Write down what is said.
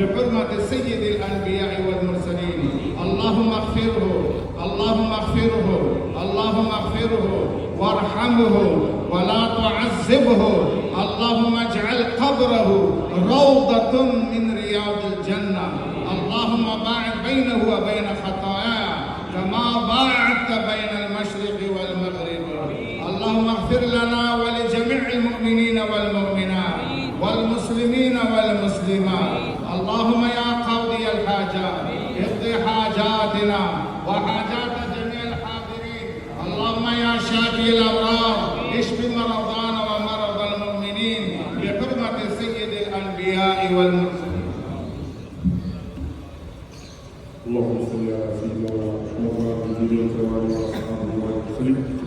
بحرمة سيد الأنبياء والمرسلين. اللهم اغفره، اللهم اغفره، اللهم اغفره وارحمه ولا تعذبه. اللهم اجعل قبره روضة من رياض الجنة. اللهم باعد بينه وبين خطاياه كما باعدت بين المشرق والمغرب. اللهم اغفر لنا ولجميع المؤمنين والمؤمنات والمسلمين والمسلمات. اللهم يا قاضي الحاجات اقضي حاجاتنا وحاجات جميع الحاضرين. اللهم يا شافي الأمراض اشف مرضانا ومرض المؤمنين بحرمة سيد الأنبياء والمرسلين. اللهم صل على سيدنا محمد وعلى آله وصحبه وسلم.